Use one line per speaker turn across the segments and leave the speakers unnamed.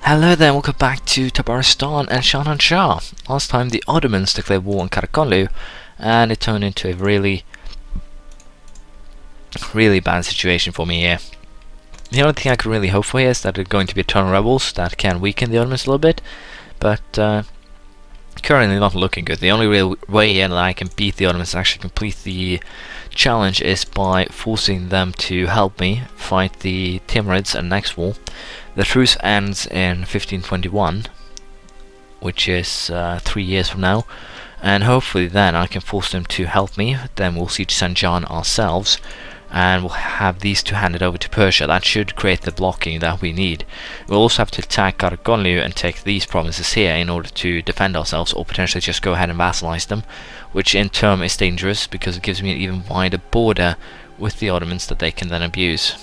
Hello there, welcome back to Tabarestan and Shahanshah. Last time the Ottomans declared war on Qara Quonlyu and it turned into a really bad situation for me here. The only thing I could really hope for here is that there are going to be a ton of rebels that can weaken the Ottomans a little bit, but currently not looking good. The only real way here that I can beat the Ottomans and actually complete the challenge is by forcing them to help me fight the Timurids and next war. The truce ends in 1521, which is 3 years from now, and hopefully then I can force them to help me. Then we'll siege Shahanshah ourselves, and we'll have these two handed over to Persia. That should create the blocking that we need. We'll also have to attack Qara Quonlyu and take these provinces here in order to defend ourselves, or potentially just go ahead and vassalize them, which in turn is dangerous because it gives me an even wider border with the Ottomans that they can then abuse.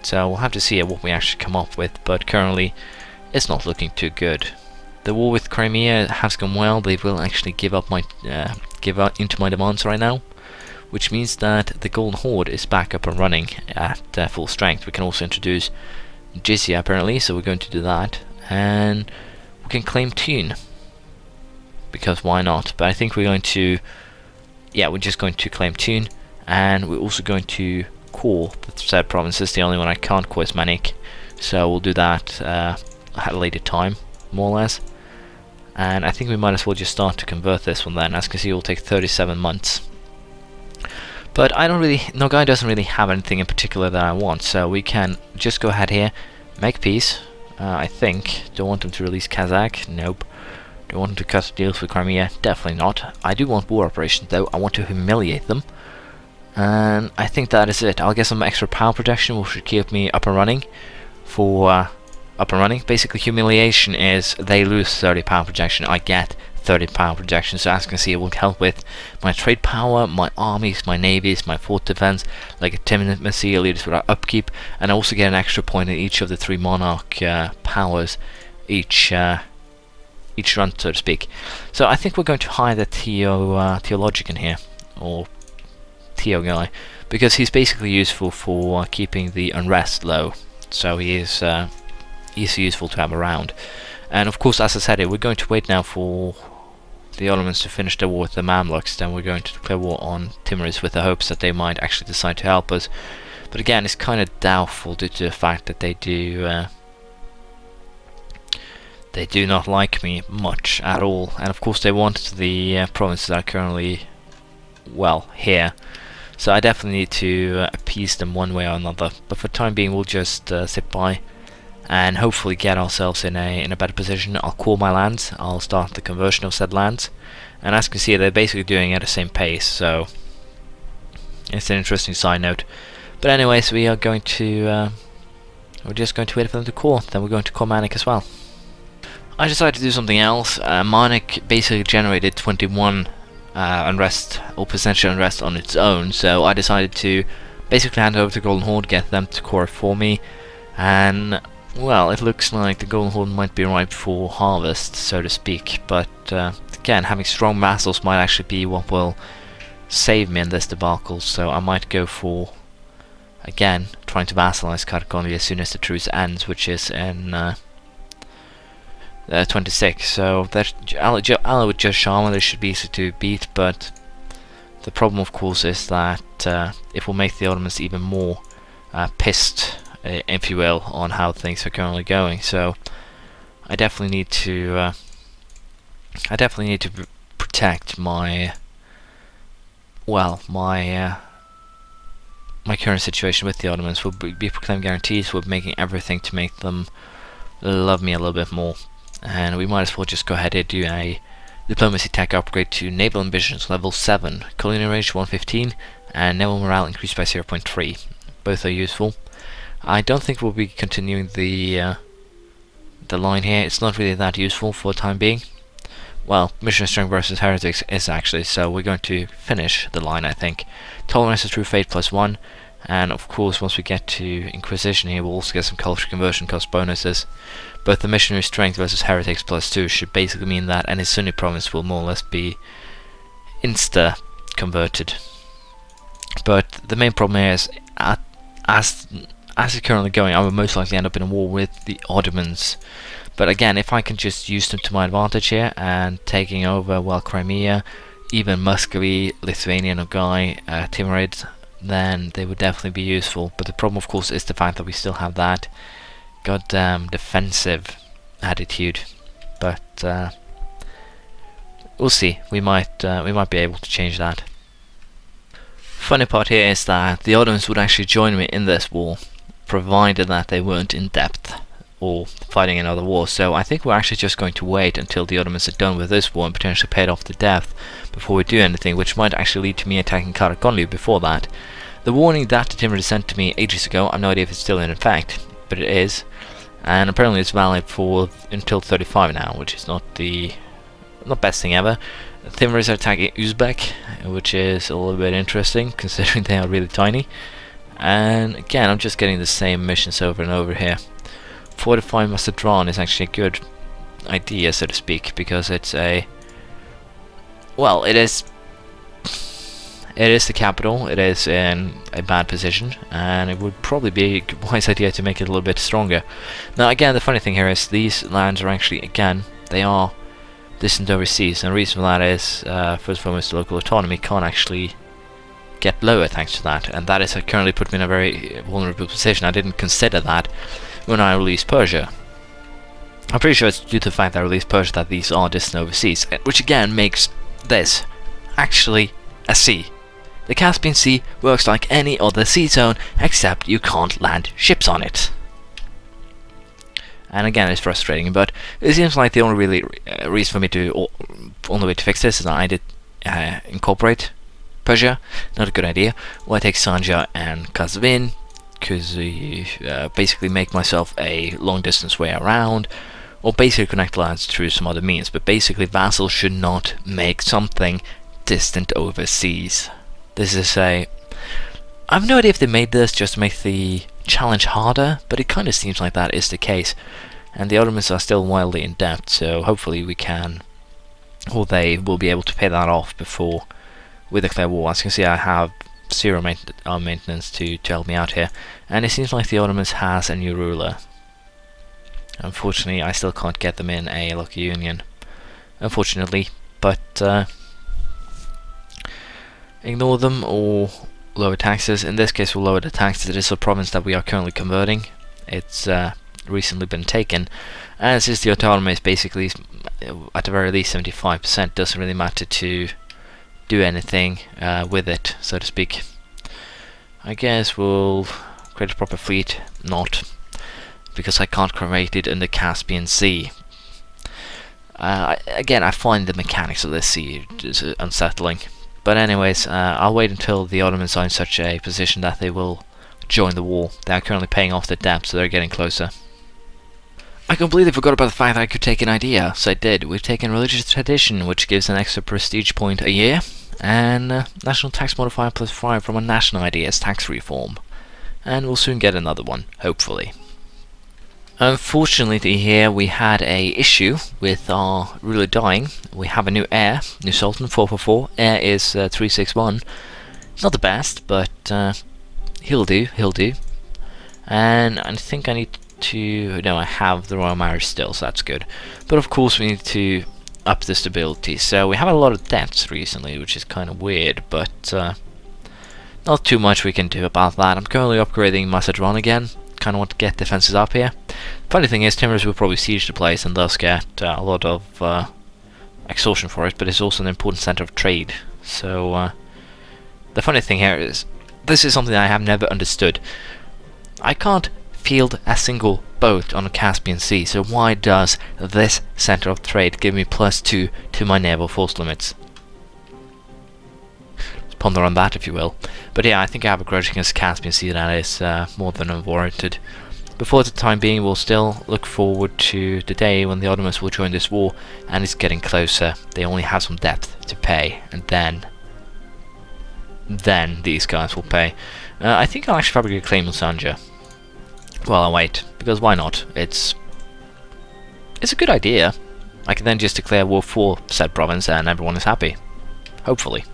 So we'll have to see what we actually come up with, but currently it's not looking too good. The war with Crimea has gone well. They will actually give up into my demands right now, which means that the Golden Horde is back up and running at full strength. We can also introduce jizya apparently, so we're going to do that, and we can claim Thun, because why not? But I think we're going to, we're just going to claim Thun, and we're also going to core the said provinces. The only one I can't core is Manik, so we'll do that at a later time, more or less. And I think we might as well just start to convert this one then. As you can see, it will take 37 months. But Nogai doesn't really have anything in particular that I want, so we can just go ahead here, make peace. I think. Don't want them to release Kazakh? Nope. Don't want them to cut deals with Crimea? Definitely not. I do want war operations though. I want to humiliate them. And I think that is it. I'll get some extra power protection, which should keep me up and running. Basically, humiliation is they lose 30 power projection, I get 30 power projection. So as you can see, it will help with my trade power, my armies, my navies, my fort defense, like a Timurids leaders with our upkeep, and I also get an extra point in each of the 3 monarch powers each run, so to speak. So I think we're going to hire the Theologian here, or Theo guy, because he's basically useful for keeping the unrest low. So he is useful to have around. And of course, as I said, we're going to wait now for the Ottomans to finish their war with the Mamluks. Then we're going to declare war on Timurids with the hopes that they might actually decide to help us. But again, it's kind of doubtful due to the fact that they do not like me much at all. And of course, they want the provinces that are currently, well, here. So I definitely need to appease them one way or another. But for the time being, we'll just sit by and hopefully get ourselves in a better position. I'll core my lands. I'll start the conversion of said lands. And as you can see, they're basically doing it at the same pace. So it's an interesting side note. But anyways, we are going to we're just going to wait for them to core. Then we're going to core Manik as well. I decided to do something else. Manik basically generated 21 unrest or potential unrest on its own, so I decided to basically hand over to Golden Horde, get them to core for me, and well, it looks like the Golden Horde might be ripe for harvest, so to speak. But again, having strong vassals might actually be what will save me in this debacle, so I might go for, again, trying to vassalize Qara Quonlyu as soon as the truce ends, which is in 26, so that ally with just Shaman, they should be easy to beat. But the problem, of course, is that it will make the Ottomans even more pissed, if you will, on how things are currently going. So I definitely need to protect my my current situation with the Ottomans. Will be proclaimed guarantees. We're making everything to make them love me a little bit more. And we might as well just go ahead and do a diplomacy tech upgrade to naval ambitions level 7, colonial range 115, and naval morale increased by 0.3. Both are useful. I don't think we'll be continuing the line here. It's not really that useful for the time being. Well, mission strength versus heretics is actually, so we're going to finish the line, I think. Tolerance to true fate +1, and of course once we get to Inquisition here, we'll also get some culture conversion cost bonuses. Both the missionary strength versus heretics +2 should basically mean that any Sunni province will more or less be insta converted. But the main problem here is, as as it's currently going, I will most likely end up in a war with the Ottomans. But again, if I can just use them to my advantage here and taking over, well, Crimea, even Muscovy, Lithuania, Nogai, Timurids, then they would definitely be useful. But the problem, of course, is the fact that we still have that goddamn defensive attitude. But we'll see. We might be able to change that. Funny part here is that the Ottomans would actually join me in this war, provided that they weren't in depth or fighting another war. So I think we're actually just going to wait until the Ottomans are done with this war and potentially paid off to death before we do anything, which might actually lead to me attacking Qara Quonlyu before that. The warning that the Timurid sent to me ages ago, I have no idea if it's still in effect, but it is, and apparently it's valid for until 35 now, which is not the best thing ever. The Timurids are attacking Uzbek, which is a little bit interesting considering they are really tiny. And again, I'm just getting the same missions over and over here. Fortifying Macedon is actually a good idea, so to speak, because it's a... well, it is the capital, it is in a bad position, and it would probably be a wise idea to make it a little bit stronger. Now again, the funny thing here is these lands are actually, again, they are distant overseas, and the reason for that is, first and foremost, the local autonomy can't actually get lower thanks to that, and that is currently put me in a very vulnerable position. I didn't consider that when I released Persia. I'm pretty sure it's due to the fact that I released Persia that these are distant overseas, which again makes this actually a sea. The Caspian Sea works like any other sea zone, except you can't land ships on it. And again, it's frustrating, but it seems like the only really reason for me to, only way to fix this is that I did incorporate Persia. Not a good idea. Well, I take Shahanshah and Kazvin, because basically make myself a long distance way around, or basically connect lands through some other means. But basically, vassals should not make something distant overseas. This is a... I have no idea if they made this just to make the challenge harder, but it kind of seems like that is the case. And the Ottomans are still wildly in debt, so hopefully we can, or they will be able to pay that off before we declare war. As you can see, I have zero maintenance to help me out here, and it seems like the Ottomans has a new ruler. Unfortunately, I still can't get them in a lucky union, unfortunately, but ignore them or lower taxes. In this case, we'll lower the taxes. It is a province that we are currently converting. It's recently been taken, and since the autonomy is basically at the very least 75%, doesn't really matter to do anything with it, so to speak. I guess we'll create a proper fleet. Not, because I can't create it in the Caspian Sea. Again, I find the mechanics of this sea is unsettling. But anyways, I'll wait until the Ottomans are in such a position that they will join the war. They are currently paying off the debt, so they're getting closer. I completely forgot about the fact that I could take an idea, so I did. We've taken religious tradition, which gives an extra prestige point a year, and national tax modifier +5 from a national idea as tax reform. And we'll soon get another one, hopefully. Unfortunately here we had a issue with our ruler dying. We have a new heir, new sultan, 444. Heir is 361. Not the best, but he'll do. And I think I need to... no, I have the royal marriage still, so that's good. But of course we need to up the stability. So we have a lot of debts recently, which is kind of weird, but not too much we can do about that. I'm currently upgrading Macedon again. Kind of want to get defenses up here. Funny thing is, Timurids will probably siege the place and thus get a lot of extortion for it, but it's also an important center of trade. So the funny thing here is, this is something I have never understood. I can't field a single boat on the Caspian Sea, so why does this center of trade give me +2 to my naval force limits? Ponder on that, if you will. But yeah, I think I have a grudge against Caspian Sea that is more than unwarranted. But for the time being, we'll still look forward to the day when the Ottomans will join this war, and it's getting closer. They only have some depth to pay, and then these guys will pay. I think I'll actually probably claim Shahanshah. Well, I'll wait, because why not? It's a good idea. I can then just declare war for said province, and everyone is happy. Hopefully.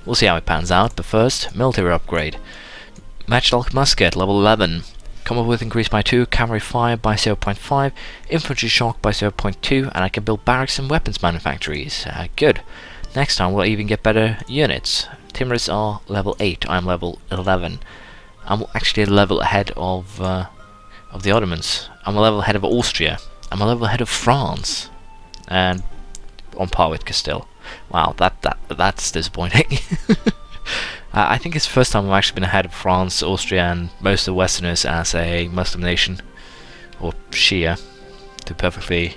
We'll see how it pans out, but first, military upgrade. Matchlock musket, level 11. Combat width increased by 2, cavalry fire by 0.5, infantry shock by 0.2, and I can build barracks and weapons manufactories. Good. Next time we'll even get better units. Timurids are level 8, I'm level 11. I'm actually a level ahead of the Ottomans. I'm a level ahead of Austria. I'm a level ahead of France. And on par with Castile. Wow, that's disappointing. I think it's the first time I've actually been ahead of France, Austria, and most of the Westerners as a Muslim nation, or Shia, to be perfectly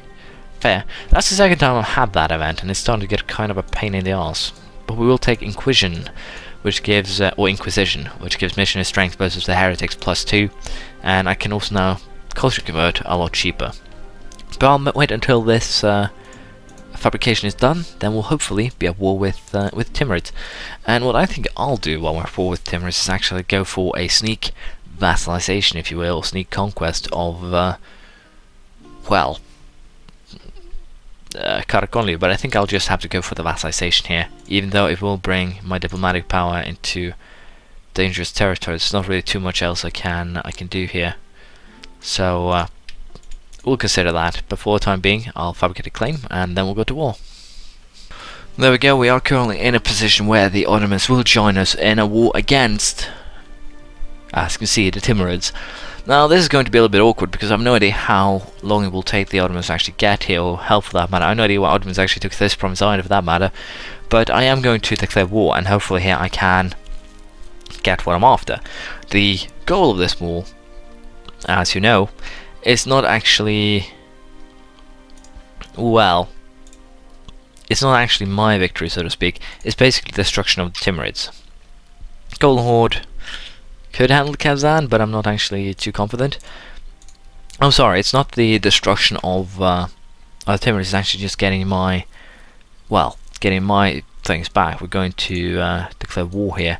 fair. That's the second time I've had that event, and it's starting to get kind of a pain in the arse. But we will take Inquisition, which gives, or Inquisition, which gives missionary strength versus the heretics +2, and I can also now culture convert a lot cheaper. But I'll wait until this fabrication is done, then we'll hopefully be at war with Timurids. And what I think I'll do while we're at war with Timurids is actually go for a sneak vassalization, if you will, sneak conquest of, well, Qara Quonlyu, but I think I'll just have to go for the vassalization here, even though it will bring my diplomatic power into dangerous territory. There's not really too much else I can do here, so we'll consider that. But for the time being, I'll fabricate a claim, and then we'll go to war. There we go, we are currently in a position where the Ottomans will join us in a war against, as you can see, the Timurids. Now this is going to be a little bit awkward because I have no idea how long it will take the Ottomans to actually get here, or help for that matter. I have no idea why Ottomans actually took this province either for that matter. But I am going to declare war, and hopefully here I can get what I'm after. The goal of this war, as you know, is not actually, well, it's not actually my victory, so to speak. It's basically the destruction of the Timurids. Golden Horde could handle Kazan, but I'm not actually too confident. I'm sorry, it's not the destruction of the Timurids, it's actually just getting my, well, getting my things back. We're going to declare war here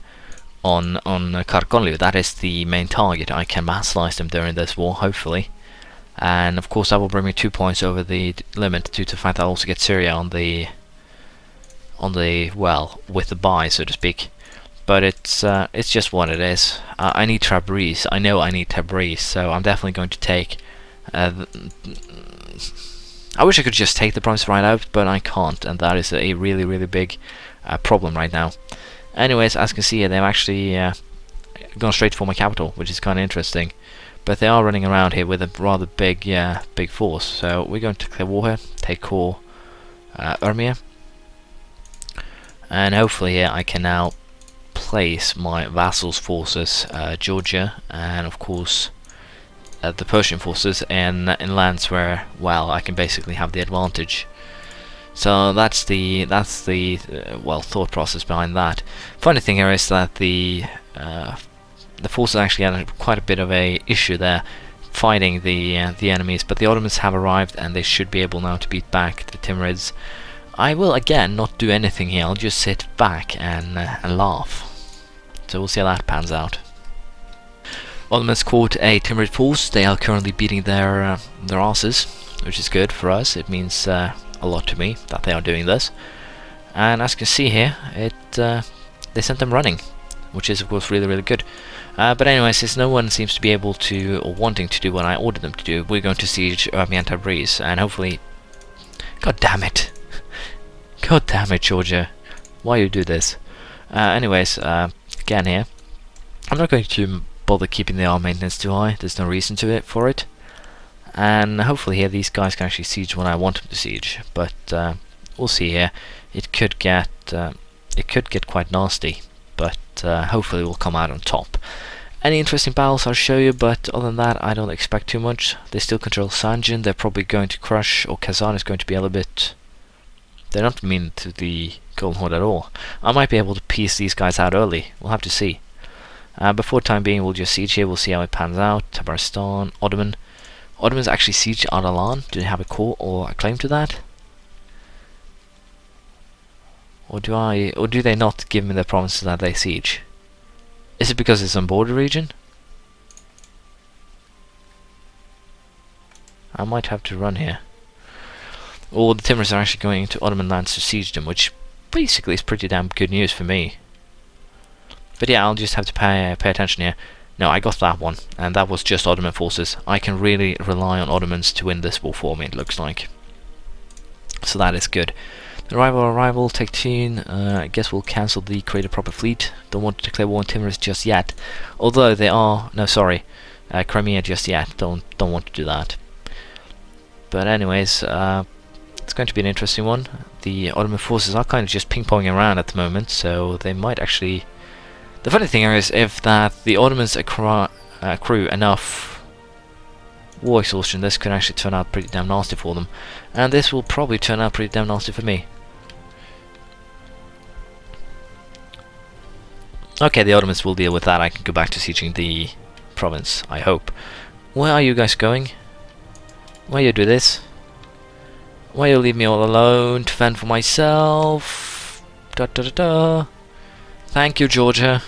on Qara Quonlyu. That is the main target. I can vassalize them during this war, hopefully. And of course that will bring me 2 points over the limit due to the fact that I'll also get Syria on the well, with the buy, so to speak. But it's just what it is. I need Tabriz. I know I need Tabriz, so I'm definitely going to take. I wish I could just take the province right out, but I can't, and that is a really big problem right now. Anyways, as you can see here, they've actually gone straight for my capital, which is kind of interesting. But they are running around here with a rather big force. So we're going to declare war here, take core Urmia, and hopefully here I can now place my vassals' forces, Georgia, and of course the Persian forces in lands where, well, I can basically have the advantage. So that's the well, thought process behind that. Funny thing here is that the forces actually had quite a bit of a issue there fighting the enemies, but the Ottomans have arrived and they should be able now to beat back the Timurids. I will again not do anything here. I'll just sit back and laugh. So we'll see how that pans out. Ottomans caught a Timurid force. They are currently beating their asses, which is good for us. It means a lot to me that they are doing this. And as you can see here, they sent them running, which is of course really good. But anyways, since no one seems to be able to or wanting to do what I ordered them to do, we're going to siege Urmia and Tabriz, and hopefully, god damn it, god damn it, Georgia, why you do this? Anyways, again here, I'm not going to bother keeping the arm maintenance too high. There's no reason to it for it, and hopefully here these guys can actually siege when I want them to siege. But we'll see here. It could get quite nasty, but hopefully we'll come out on top. Any interesting battles I'll show you, but other than that I don't expect too much. They still control Sanjin. They're probably going to crush, or Kazan is going to be a little bit, they're not mean to the Golden Horde at all. I might be able to piece these guys out early. We'll have to see. But for the time being, we'll just siege here. We'll see how it pans out. Tabarestan, Ottomans actually siege Ardalan. Do they have a core or a claim to that? Or do they not give me the provinces that they siege? Is it because it's on border region? I might have to run here. Or the Timurids are actually going into Ottoman lands to siege them, which basically is pretty damn good news for me. But yeah, I'll just have to pay attention here. No, I got that one, and that was just Ottoman forces. I can really rely on Ottomans to win this war for me, it looks like. So that is good. Arrival, take 2. I guess we'll cancel the create a proper fleet. Don't want to declare war on Timurids just yet. Although they are, no, sorry, Crimea just yet. Don't want to do that. But anyways, it's going to be an interesting one. The Ottoman forces are kind of just ping-ponging around at the moment, so they might actually... The funny thing is, if that the Ottomans accrue enough war exhaustion, this could actually turn out pretty damn nasty for them. And this will probably turn out pretty damn nasty for me. Okay, the Ottomans will deal with that. I can go back to sieging the province, I hope. Where are you guys going? Why you do this? Why you leave me all alone to fend for myself? Da da da da. Thank you, Georgia.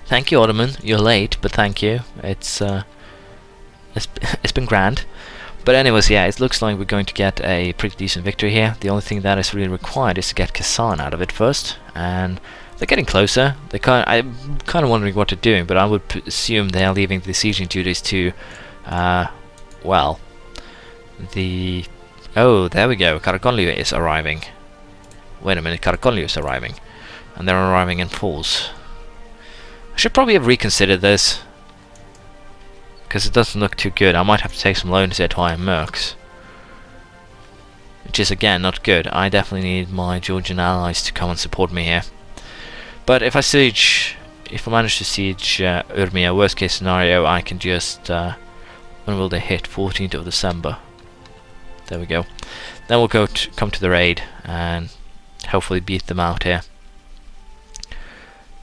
Thank you, Ottoman. You're late, but thank you. It's been grand. But anyways, yeah, it looks like we're going to get a pretty decent victory here. The only thing that is really required is to get Kazan out of it first, and they're getting closer. I'm kind of wondering what they're doing, but I would assume they are leaving the sieging duties to, well, the... Oh, there we go. Qara Quonlyu is arriving. Wait a minute, Qara Quonlyu is arriving. And they're arriving in force. I should probably have reconsidered this, because it doesn't look too good. I might have to take some loans here to Iron Mercs, which is again not good. I definitely need my Georgian allies to come and support me here. But if I manage to siege Urmia, worst case scenario, I can just when will they hit? 14th of December. There we go. Then we'll come to the raid and hopefully beat them out here.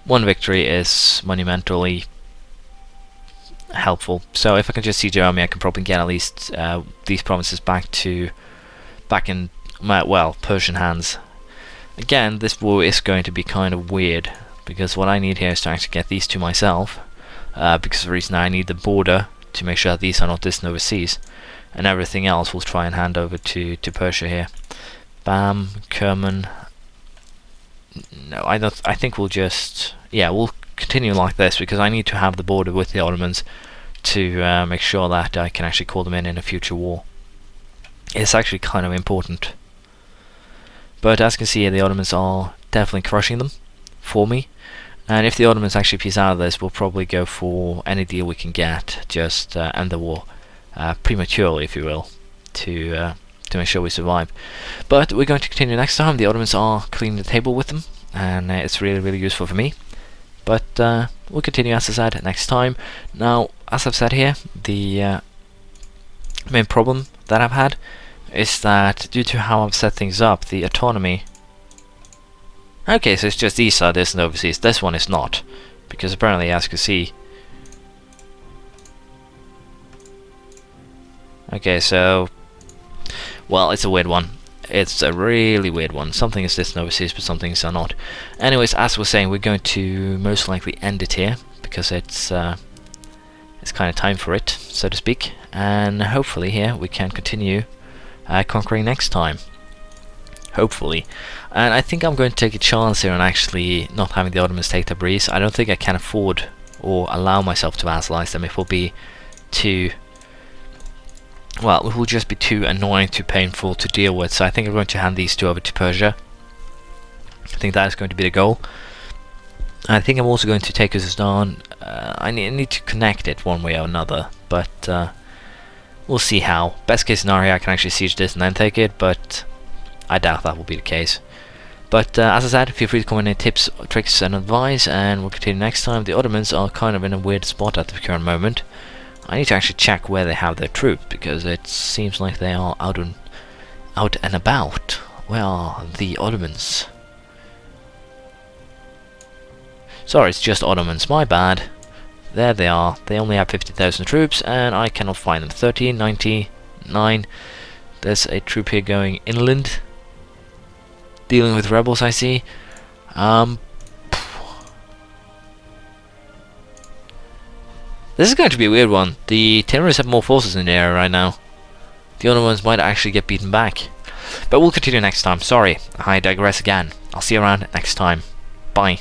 One victory is monumentally helpful. So if I can just siege Urmia, I can probably get at least these provinces back in well, Persian hands. Again, this war is going to be kind of weird, because what I need here is to actually get these to myself, because of the reason I need the border to make sure that these are not distant overseas, and everything else we'll try and hand over to Persia here. Bam, Kerman. No, I think we'll just, yeah, we'll continue like this, because I need to have the border with the Ottomans to make sure that I can actually call them in a future war. It's actually kind of important. But as you can see here, the Ottomans are definitely crushing them for me. And if the Ottomans actually piece out of this, we'll probably go for any deal we can get, just end the war prematurely, if you will, to make sure we survive. But we're going to continue next time. The Ottomans are cleaning the table with them, and it's really, really useful for me. But we'll continue, as I said, next time. Now, as I've said here, the main problem that I've had is that due to how I've set things up, the autonomy... Okay, so it's just these are distant overseas. This one is not, because apparently, as you can see... Okay, so... Well, it's a weird one. It's a really weird one. Something is distant overseas, but some things are not. Anyways, as I was saying, we're going to most likely end it here, because it's kind of time for it, so to speak. And hopefully here we can continue conquering next time. Hopefully. And I think I'm going to take a chance here on actually not having the Ottomans take Tabriz. I don't think I can afford or allow myself to vassalize them. It will be too... Well, it will just be too annoying, too painful to deal with. So I think I'm going to hand these two over to Persia. I think that is going to be the goal. I think I'm also going to take Uzbekistan. I need to connect it one way or another, but we'll see how. Best case scenario, I can actually siege this and then take it, but I doubt that will be the case. But as I said, feel free to comment any tips, tricks and advice, and we'll continue next time. The Ottomans are kind of in a weird spot at the current moment. I need to actually check where they have their troops, because it seems like they are out and about. Where are the Ottomans? Sorry, it's just Ottomans, my bad. There they are. They only have 50,000 troops, and I cannot find them. 1399. There's a troop here going inland, dealing with rebels, I see. This is going to be a weird one. The Timurids have more forces in the area right now. The Ottomans might actually get beaten back. But we'll continue next time. Sorry, I digress again. I'll see you around next time. Bye.